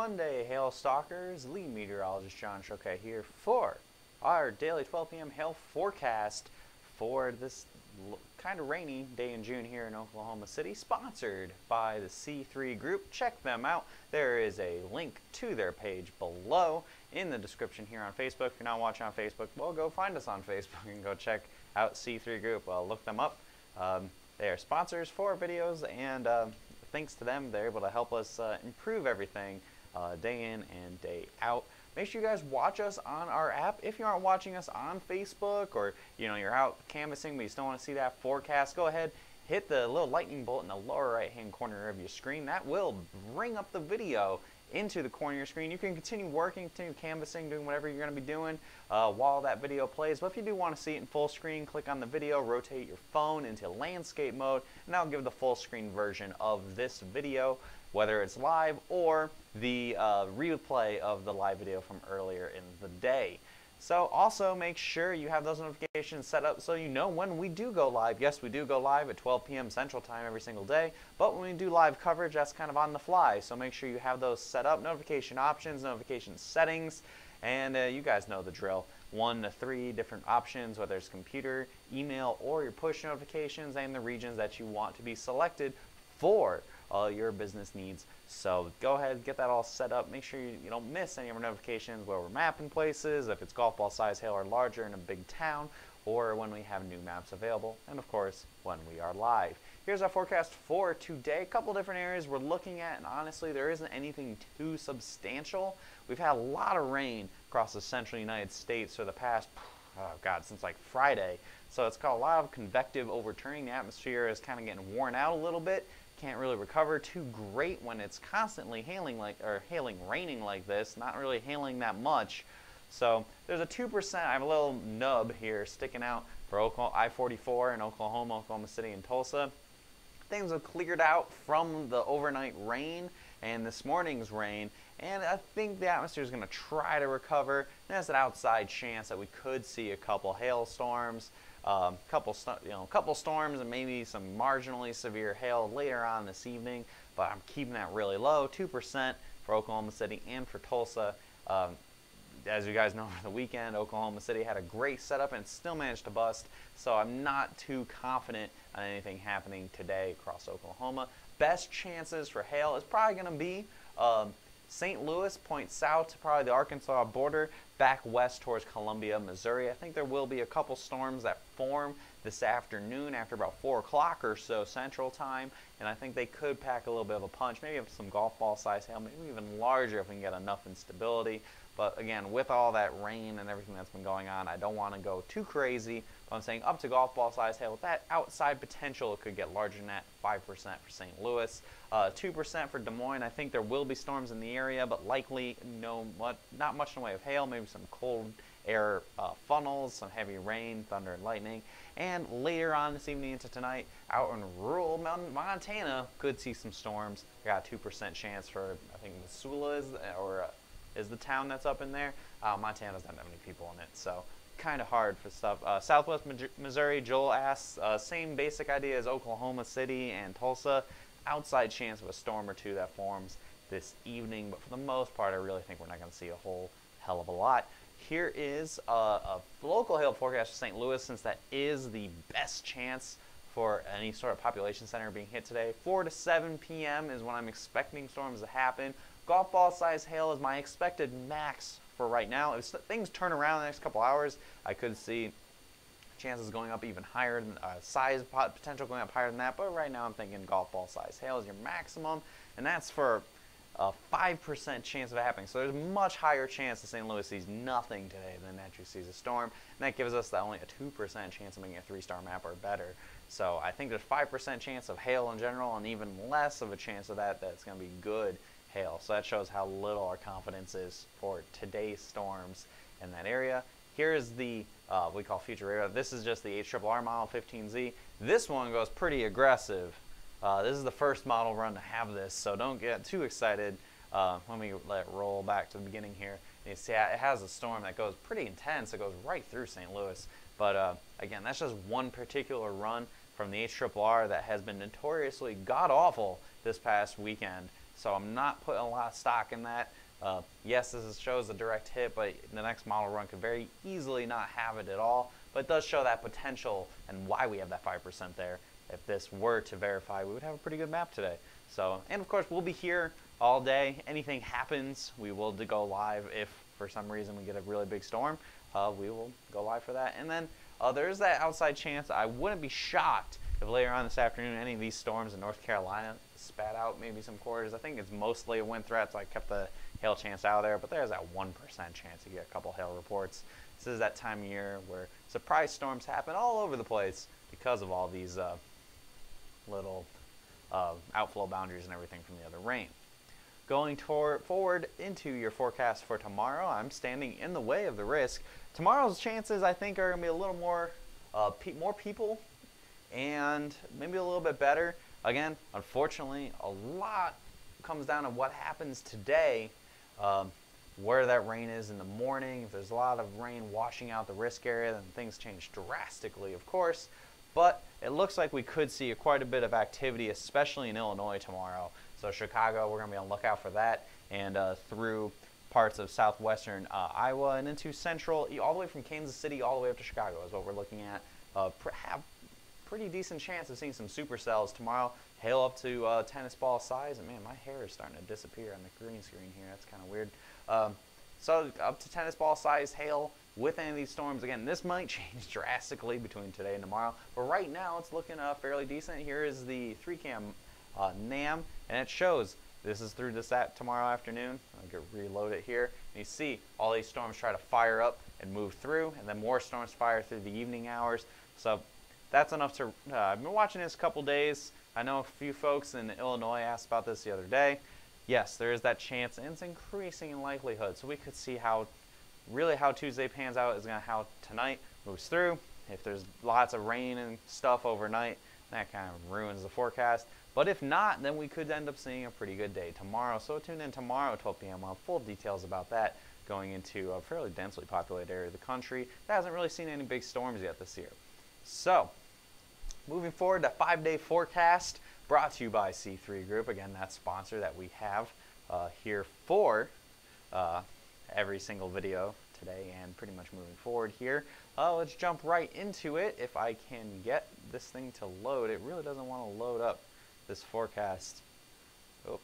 Monday, Hail Stalkers. Lead meteorologist John Choquet here for our daily 12 p.m. hail forecast for this kind of rainy day in June here in Oklahoma City, sponsored by the C3 Group. Check them out. There is a link to their page below in the description here on Facebook. If you're not watching on Facebook, well, go find us on Facebook and go check out C3 Group. Look them up. They are sponsors for videos, and thanks to them, they're able to help us improve everything day in and day out. Make sure you guys watch us on our app. If you aren't watching us on Facebook, or you're out canvassing but you still want to see that forecast, go ahead, hit the little lightning bolt in the lower right hand corner of your screen. That will bring up the video into the corner of your screen. You can continue working, continue canvassing, doing whatever you're going to be doing while that video plays. But if you do want to see it in full screen, click on the video, rotate your phone into landscape mode, and that'll give the full screen version of this video, whether it's live or the replay of the live video from earlier in the day. So also make sure you have those notifications set up so you know when we do go live. Yes, we do go live at 12 p.m. Central Time every single day, but when we do live coverage, that's kind of on the fly. So make sure you have those set up, notification options, notification settings, and you guys know the drill. 1 to 3 different options, whether it's computer, email, or your push notifications, and the regions that you want to be selected for your business needs. So go ahead, get that all set up. Make sure you don't miss any of our notifications where we're mapping places, if it's golf ball size hail or larger in a big town, or when we have new maps available, and of course when we are live. Here's our forecast for today. A couple different areas we're looking at, and honestly there isn't anything too substantial. We've had a lot of rain across the central United States for the past since like Friday. So it's got a lot of convective overturning. The atmosphere is kind of getting worn out a little bit. Can't really recover too great when it's constantly raining like this, not really hailing that much. So there's a 2%, I have a little nub here sticking out for I-44 in Oklahoma, Oklahoma City, and Tulsa. Things have cleared out from the overnight rain and this morning's rain, and I think the atmosphere is going to try to recover. And there's an outside chance that we could see a couple hailstorms, couple storms, and maybe some marginally severe hail later on this evening. But I'm keeping that really low, 2% for Oklahoma City and for Tulsa. As you guys know, over the weekend, Oklahoma City had a great setup and still managed to bust. So I'm not too confident on anything happening today across Oklahoma. Best chances for hail is probably going to be St. Louis, point south to probably the Arkansas border, back west towards Columbia, Missouri. I think there will be a couple storms that form this afternoon after about 4 o'clock or so Central Time, and I think they could pack a little bit of a punch, maybe some golf ball size hail, maybe even larger if we can get enough instability. But again, with all that rain and everything that's been going on, I don't want to go too crazy. But I'm saying up to golf ball size hail. With that outside potential, it could get larger than that. 5% for St. Louis, 2% for Des Moines. I think there will be storms in the area, but likely not much in the way of hail. Maybe some cold air funnels, some heavy rain, thunder, and lightning. And later on this evening into tonight, out in rural Montana, could see some storms. I got a 2% chance for, I think Missoula is the town that's up in there. Montana doesn't have that many people in it, so kind of hard for stuff. Southwest Missouri, Joel asks, same basic idea as Oklahoma City and Tulsa. Outside chance of a storm or two that forms this evening, but for the most part, I really think we're not going to see a whole hell of a lot. Here is a local hail forecast for St. Louis, since that is the best chance for any sort of population center being hit today. 4 to 7 p.m. is when I'm expecting storms to happen. Golf ball size hail is my expected max for right now. If things turn around in the next couple hours, I could see chances going up even higher than size potential going up higher than that. But right now I'm thinking golf ball size hail is your maximum, and that's for a 5% chance of it happening. So there's a much higher chance that St. Louis sees nothing today than actually sees a storm, and that gives us only a 2% chance of making a 3-star map or better. So I think there's 5% chance of hail in general, and even less of a chance of that's going to be good hail. So that shows how little our confidence is for today's storms in that area. Here is the we call future radar. This is just the HRRR model 15Z. This one goes pretty aggressive. This is the first model run to have this, so don't get too excited. Let me let it roll back to the beginning here. And you see it has a storm that goes pretty intense. It goes right through St. Louis. But again, that's just one particular run from the HRRR that has been notoriously god-awful this past weekend. so I'm not putting a lot of stock in that. Yes, this shows a direct hit, but the next model run could very easily not have it at all. But it does show that potential and why we have that 5% there. If this were to verify, we would have a pretty good map today. So, and of course, we'll be here all day. Anything happens, we will go live. If for some reason we get a really big storm, we will go live for that. And then there's that outside chance. I wouldn't be shocked if later on this afternoon any of these storms in North Carolina spat out maybe some quarters. I think it's mostly a wind threat, so I kept the hail chance out there, but there's that 1% chance you get a couple hail reports. This is that time of year where surprise storms happen all over the place because of all these little outflow boundaries and everything from the other rain. Going forward into your forecast for tomorrow, I'm standing in the way of the risk. Tomorrow's chances, I think, are going to be a little more people and maybe a little bit better. Again, unfortunately, a lot comes down to what happens today, where that rain is in the morning. If there's a lot of rain washing out the risk area, then things change drastically, of course. But it looks like we could see quite a bit of activity, especially in Illinois tomorrow. So Chicago, we're going to be on the lookout for that, and through parts of southwestern Iowa and into central, all the way from Kansas City all the way up to Chicago is what we're looking at. Have pretty decent chance of seeing some supercells tomorrow. Hail up to tennis ball size, and man, my hair is starting to disappear on the green screen here. That's kind of weird. So up to tennis ball size hail with any of these storms. Again, this might change drastically between today and tomorrow, but right now it's looking fairly decent. Here is the 3-cam NAM, and it shows this is through this tomorrow afternoon. I'll reload it here, and you see all these storms try to fire up and move through, and then more storms fire through the evening hours. So that's enough to, I've been watching this a couple days. I know a few folks in Illinois asked about this the other day. Yes, there is that chance, and it's increasing in likelihood. So we could see how Tuesday pans out is going to how tonight moves through. If there's lots of rain and stuff overnight, that kind of ruins the forecast. But if not, then we could end up seeing a pretty good day tomorrow. So tune in tomorrow at 12 p.m. We'll have full details about that, going into a fairly densely populated area of the country that hasn't really seen any big storms yet this year. So moving forward, the 5-day forecast brought to you by C3 Group. Again, that sponsor that we have here for every single video today and pretty much moving forward here. Let's jump right into it. If I can get this thing to load, it really doesn't want to load up this forecast. Oh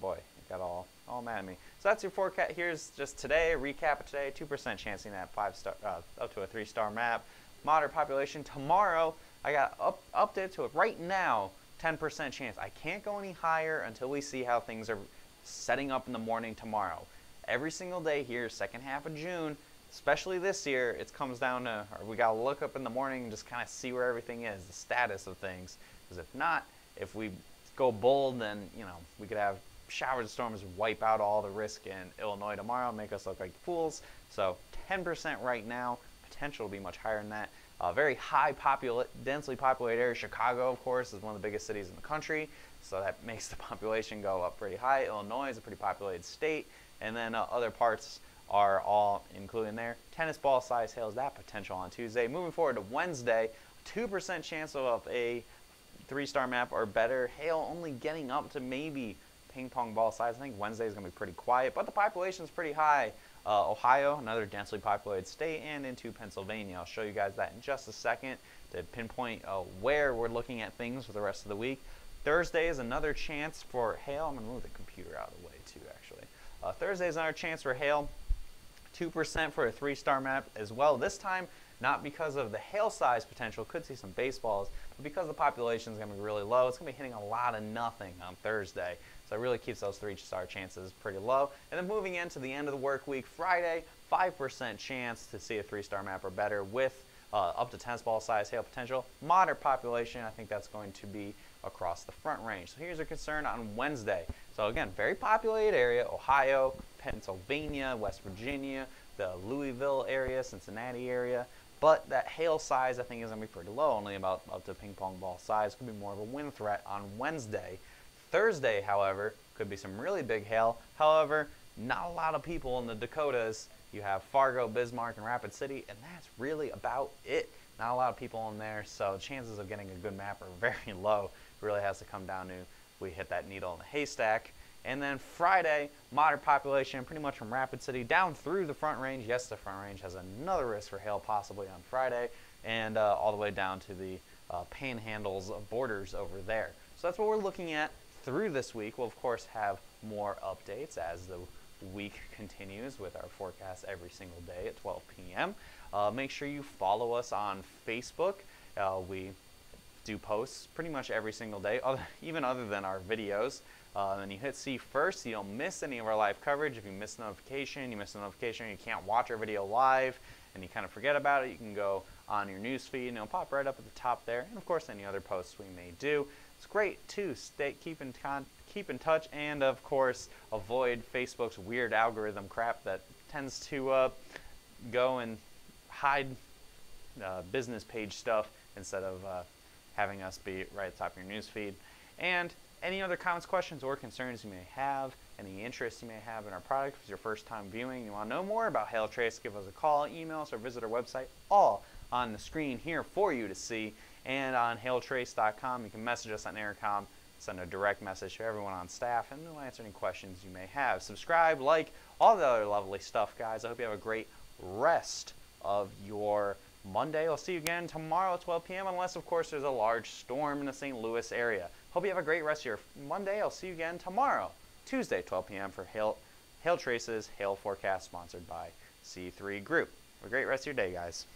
boy, it got all mad at me. So that's your forecast. Here's just today, a recap of today. 2% chance in that 5-star up to a 3-star map. Moderate population. Tomorrow, I got updated to it right now, 10% chance. I can't go any higher until we see how things are setting up in the morning tomorrow. Every single day here, second half of June, especially this year, it comes down to, or we got to look up in the morning and just kind of see where everything is, the status of things. Because if not, if we go bold, then, you know, we could have showers and storms wipe out all the risk in Illinois tomorrow, make us look like fools. So 10% right now, potential to be much higher than that. Very high densely populated area. Chicago, of course, is one of the biggest cities in the country, so that makes the population go up pretty high. Illinois is a pretty populated state, and then other parts are all included in there. Tennis ball size hail is that potential on Tuesday. Moving forward to Wednesday, 2% chance of a 3-star map or better. Hail only getting up to maybe ping pong ball size. I think Wednesday is going to be pretty quiet, but the population is pretty high. Ohio, another densely populated state, and into Pennsylvania. I'll show you guys that in just a second to pinpoint where we're looking at things for the rest of the week. Thursday is another chance for hail. I'm going to move the computer out of the way too, actually. Thursday is another chance for hail. 2% for a 3-star map as well. This time, not because of the hail size potential, could see some baseballs, but because the population is going to be really low, it's going to be hitting a lot of nothing on Thursday. So it really keeps those 3-star chances pretty low. And then moving into the end of the work week, Friday, 5% chance to see a 3-star map or better with up to tennis ball size hail potential. Moderate population, I think that's going to be across the Front Range. So here's a concern on Wednesday. So again, very populated area, Ohio, Pennsylvania, West Virginia, the Louisville area, Cincinnati area. But that hail size, I think, is going to be pretty low, only about up to ping pong ball size. Could be more of a wind threat on Wednesday. Thursday, however, could be some really big hail. However, not a lot of people in the Dakotas. You have Fargo, Bismarck, and Rapid City, and that's really about it. Not a lot of people in there, so chances of getting a good map are very low. It really has to come down to we hit that needle in the haystack. And then Friday, moderate population, pretty much from Rapid City down through the Front Range. Yes, the Front Range has another risk for hail possibly on Friday, and all the way down to the panhandles borders over there. So that's what we're looking at through this week. We'll, of course, have more updates as the week continues with our forecast every single day at 12 p.m. Make sure you follow us on Facebook. We do posts pretty much every single day, even other than our videos. And you hit see first, so you don't miss any of our live coverage. If you miss a notification, you can't watch our video live, and you kind of forget about it, you can go on your news feed, and it'll pop right up at the top there. And of course, any other posts we may do. It's great to keep in touch, and of course, avoid Facebook's weird algorithm crap that tends to go and hide business page stuff instead of having us be right at the top of your news feed. And any other comments, questions, or concerns you may have, any interest you may have in our product, if it's your first time viewing, you want to know more about Hail Trace, give us a call, email us, or visit our website, all on the screen here for you to see. And on hailtrace.com, you can message us on Intercom, send a direct message to everyone on staff, and we'll answer any questions you may have. Subscribe, like, all the other lovely stuff, guys. I hope you have a great rest of your Monday. I'll see you again tomorrow at 12 p.m. unless, of course, there's a large storm in the St. Louis area. Hope you have a great rest of your Monday. I'll see you again tomorrow, Tuesday, 12 p.m. for Hail Trace's Hail Forecast, sponsored by C3 Group. Have a great rest of your day, guys.